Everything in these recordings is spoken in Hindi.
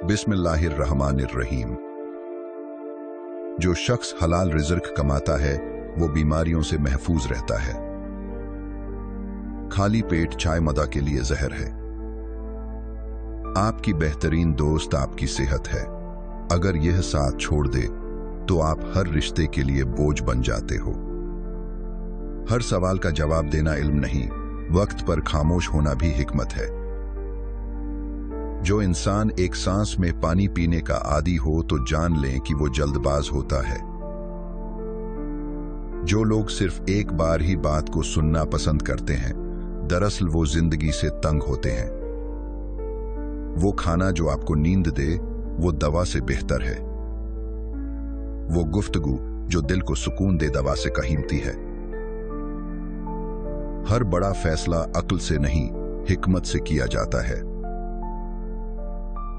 बिस्मिल्लाहिर्रहमानिर्रहीम। जो शख्स हलाल रिज़्क कमाता है वो बीमारियों से महफूज रहता है। खाली पेट चाय मदा के लिए जहर है। आपकी बेहतरीन दोस्त आपकी सेहत है। अगर यह साथ छोड़ दे तो आप हर रिश्ते के लिए बोझ बन जाते हो। हर सवाल का जवाब देना इल्म नहीं, वक्त पर खामोश होना भी हिकमत है। जो इंसान एक सांस में पानी पीने का आदी हो तो जान लें कि वो जल्दबाज होता है। जो लोग सिर्फ एक बार ही बात को सुनना पसंद करते हैं, दरअसल वो जिंदगी से तंग होते हैं। वो खाना जो आपको नींद दे वो दवा से बेहतर है। वो गुफ्तगू जो दिल को सुकून दे दवा से कीमती है। हर बड़ा फैसला अक्ल से नहीं, हिकमत से किया जाता है।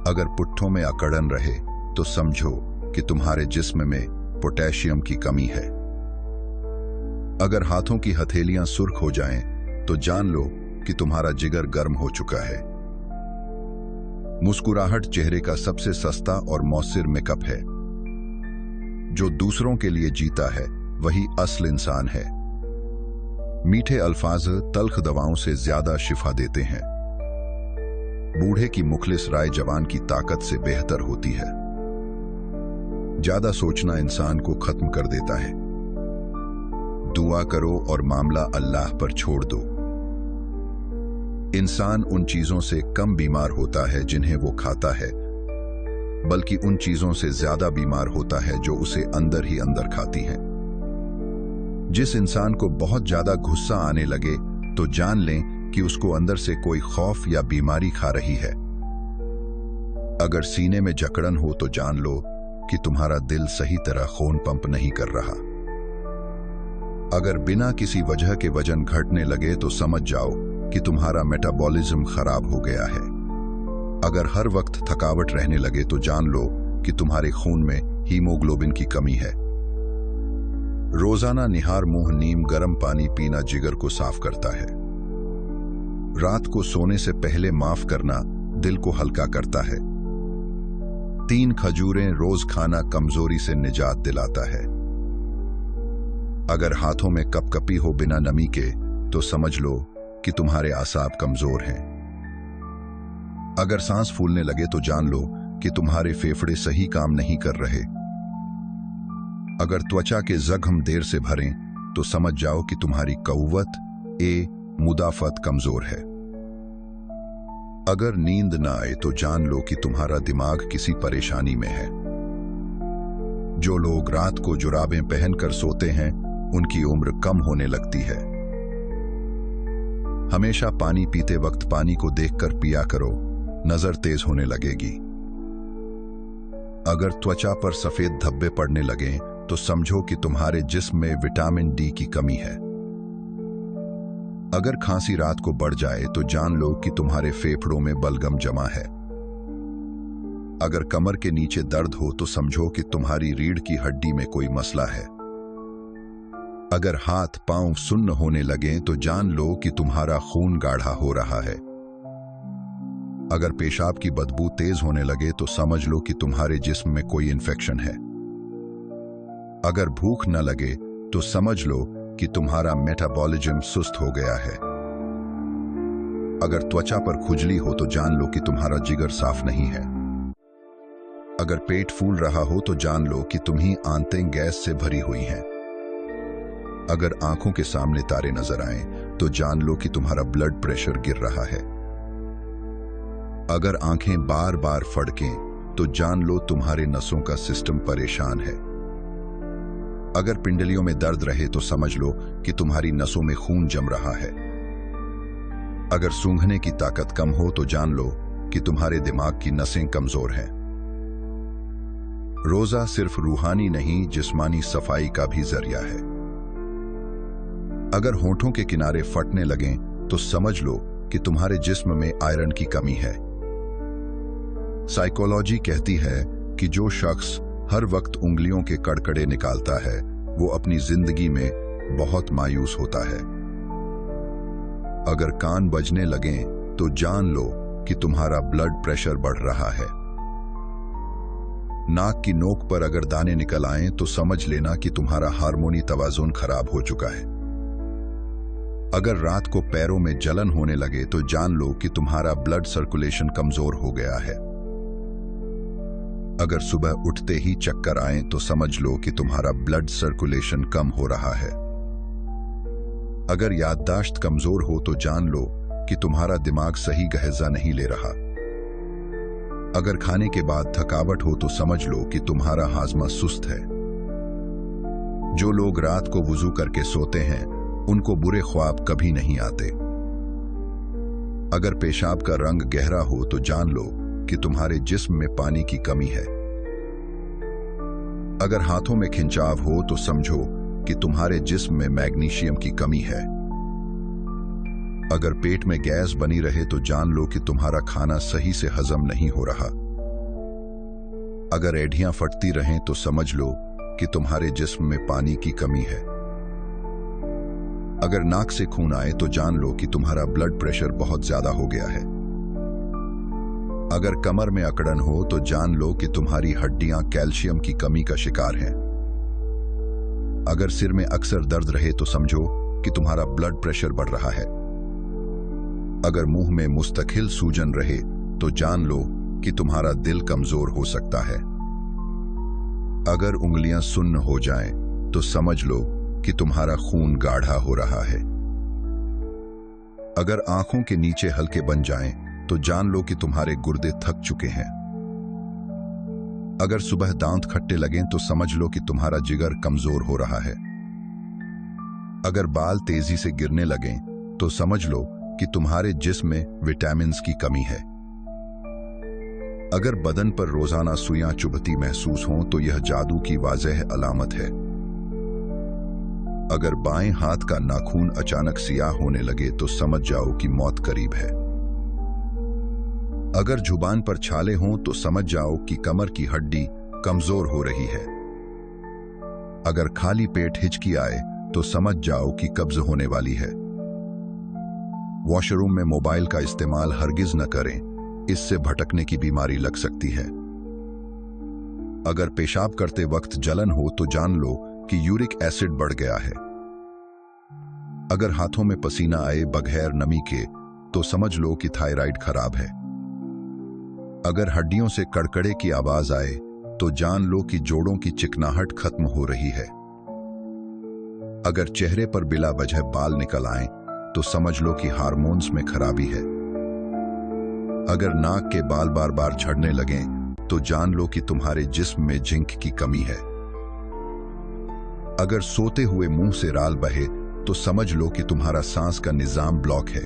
अगर पुट्ठों में अकड़न रहे तो समझो कि तुम्हारे जिस्म में पोटेशियम की कमी है। अगर हाथों की हथेलियां सुर्ख हो जाएं तो जान लो कि तुम्हारा जिगर गर्म हो चुका है। मुस्कुराहट चेहरे का सबसे सस्ता और मौसर मेकअप है। जो दूसरों के लिए जीता है वही असल इंसान है। मीठे अल्फाज तल्ख दवाओं से ज्यादा शिफा देते हैं। बूढ़े की मुखलिस राय जवान की ताकत से बेहतर होती है। ज्यादा सोचना इंसान को खत्म कर देता है। दुआ करो और मामला अल्लाह पर छोड़ दो। इंसान उन चीजों से कम बीमार होता है जिन्हें वो खाता है, बल्कि उन चीजों से ज्यादा बीमार होता है जो उसे अंदर ही अंदर खाती हैं। जिस इंसान को बहुत ज्यादा गुस्सा आने लगे तो जान लें कि उसको अंदर से कोई खौफ या बीमारी खा रही है। अगर सीने में जकड़न हो तो जान लो कि तुम्हारा दिल सही तरह खून पंप नहीं कर रहा। अगर बिना किसी वजह के वजन घटने लगे तो समझ जाओ कि तुम्हारा मेटाबॉलिज्म खराब हो गया है। अगर हर वक्त थकावट रहने लगे तो जान लो कि तुम्हारे खून में हीमोग्लोबिन की कमी है। रोजाना निहार मुंह नीम गर्म पानी पीना जिगर को साफ करता है। रात को सोने से पहले माफ करना दिल को हल्का करता है। 3 खजूरें रोज खाना कमजोरी से निजात दिलाता है। अगर हाथों में कपकपी हो बिना नमी के तो समझ लो कि तुम्हारे आसाब कमजोर हैं। अगर सांस फूलने लगे तो जान लो कि तुम्हारे फेफड़े सही काम नहीं कर रहे। अगर त्वचा के जख्म देर से भरें तो समझ जाओ कि तुम्हारी कव्वत मुदाफत कमजोर है। अगर नींद ना आए तो जान लो कि तुम्हारा दिमाग किसी परेशानी में है। जो लोग रात को जुराबें पहनकर सोते हैं उनकी उम्र कम होने लगती है। हमेशा पानी पीते वक्त पानी को देखकर पिया करो, नजर तेज होने लगेगी। अगर त्वचा पर सफेद धब्बे पड़ने लगें तो समझो कि तुम्हारे जिस्म में विटामिन डी की कमी है। अगर खांसी रात को बढ़ जाए तो जान लो कि तुम्हारे फेफड़ों में बलगम जमा है। अगर कमर के नीचे दर्द हो तो समझो कि तुम्हारी रीढ़ की हड्डी में कोई मसला है। अगर हाथ पांव सुन्न होने लगे तो जान लो कि तुम्हारा खून गाढ़ा हो रहा है। अगर पेशाब की बदबू तेज होने लगे तो समझ लो कि तुम्हारे जिस्म में कोई इन्फेक्शन है। अगर भूख न लगे तो समझ लो कि तुम्हारा मेटाबॉलिज्म सुस्त हो गया है। अगर त्वचा पर खुजली हो तो जान लो कि तुम्हारा जिगर साफ नहीं है। अगर पेट फूल रहा हो तो जान लो कि तुम्ही आंतें गैस से भरी हुई हैं। अगर आंखों के सामने तारे नजर आएं तो जान लो कि तुम्हारा ब्लड प्रेशर गिर रहा है। अगर आंखें बार बार फड़कें तो जान लो तुम्हारे नसों का सिस्टम परेशान है। अगर पिंडलियों में दर्द रहे तो समझ लो कि तुम्हारी नसों में खून जम रहा है। अगर सूंघने की ताकत कम हो तो जान लो कि तुम्हारे दिमाग की नसें कमजोर हैं। रोजा सिर्फ रूहानी नहीं, जिस्मानी सफाई का भी जरिया है। अगर होंठों के किनारे फटने लगें तो समझ लो कि तुम्हारे जिस्म में आयरन की कमी है। साइकोलॉजी कहती है कि जो शख्स हर वक्त उंगलियों के कड़कड़े निकालता है वो अपनी जिंदगी में बहुत मायूस होता है। अगर कान बजने लगें तो जान लो कि तुम्हारा ब्लड प्रेशर बढ़ रहा है। नाक की नोक पर अगर दाने निकल आएं तो समझ लेना कि तुम्हारा हार्मोनी तवाज़ुन खराब हो चुका है। अगर रात को पैरों में जलन होने लगे तो जान लो कि तुम्हारा ब्लड सर्कुलेशन कमजोर हो गया है। अगर सुबह उठते ही चक्कर आए तो समझ लो कि तुम्हारा ब्लड सर्कुलेशन कम हो रहा है। अगर याददाश्त कमजोर हो तो जान लो कि तुम्हारा दिमाग सही गहजा नहीं ले रहा। अगर खाने के बाद थकावट हो तो समझ लो कि तुम्हारा हाजमा सुस्त है। जो लोग रात को वुजू करके सोते हैं उनको बुरे ख्वाब कभी नहीं आते। अगर पेशाब का रंग गहरा हो तो जान लो कि तुम्हारे जिस्म में पानी की कमी है। अगर हाथों में खिंचाव हो तो समझो कि तुम्हारे जिस्म में मैग्नीशियम की कमी है। अगर पेट में गैस बनी रहे तो जान लो कि तुम्हारा खाना सही से हजम नहीं हो रहा। अगर एड़ियां फटती रहें तो समझ लो कि तुम्हारे जिस्म में पानी की कमी है। अगर नाक से खून आए तो जान लो कि तुम्हारा ब्लड प्रेशर बहुत ज्यादा हो गया है। अगर कमर में अकड़न हो तो जान लो कि तुम्हारी हड्डियां कैल्शियम की कमी का शिकार हैं। अगर सिर में अक्सर दर्द रहे तो समझो कि तुम्हारा ब्लड प्रेशर बढ़ रहा है। अगर मुंह में मुस्तकिल सूजन रहे तो जान लो कि तुम्हारा दिल कमजोर हो सकता है। अगर उंगलियां सुन्न हो जाएं तो समझ लो कि तुम्हारा खून गाढ़ा हो रहा है। अगर आंखों के नीचे हल्के बन जाएं तो जान लो कि तुम्हारे गुर्दे थक चुके हैं। अगर सुबह दांत खट्टे लगें तो समझ लो कि तुम्हारा जिगर कमजोर हो रहा है। अगर बाल तेजी से गिरने लगें तो समझ लो कि तुम्हारे जिस्म में विटामिन्स की कमी है। अगर बदन पर रोजाना सुइयां चुभती महसूस हों तो यह जादू की वाज़ेह अलामत है। अगर बाएं हाथ का नाखून अचानक सियाह होने लगे तो समझ जाओ कि मौत करीब है। अगर जुबान पर छाले हों तो समझ जाओ कि कमर की हड्डी कमजोर हो रही है। अगर खाली पेट हिचकी आए तो समझ जाओ कि कब्ज होने वाली है। वॉशरूम में मोबाइल का इस्तेमाल हरगिज न करें, इससे भटकने की बीमारी लग सकती है। अगर पेशाब करते वक्त जलन हो तो जान लो कि यूरिक एसिड बढ़ गया है। अगर हाथों में पसीना आए बगैर नमी के तो समझ लो कि थायराइड खराब है। अगर हड्डियों से कड़कड़े की आवाज आए तो जान लो कि जोड़ों की चिकनाहट खत्म हो रही है। अगर चेहरे पर बिला वजह बाल निकल आए तो समझ लो कि हार्मोन्स में खराबी है। अगर नाक के बाल बार बार झड़ने लगें तो जान लो कि तुम्हारे जिस्म में जिंक की कमी है। अगर सोते हुए मुंह से राल बहे तो समझ लो कि तुम्हारा सांस का निजाम ब्लॉक है।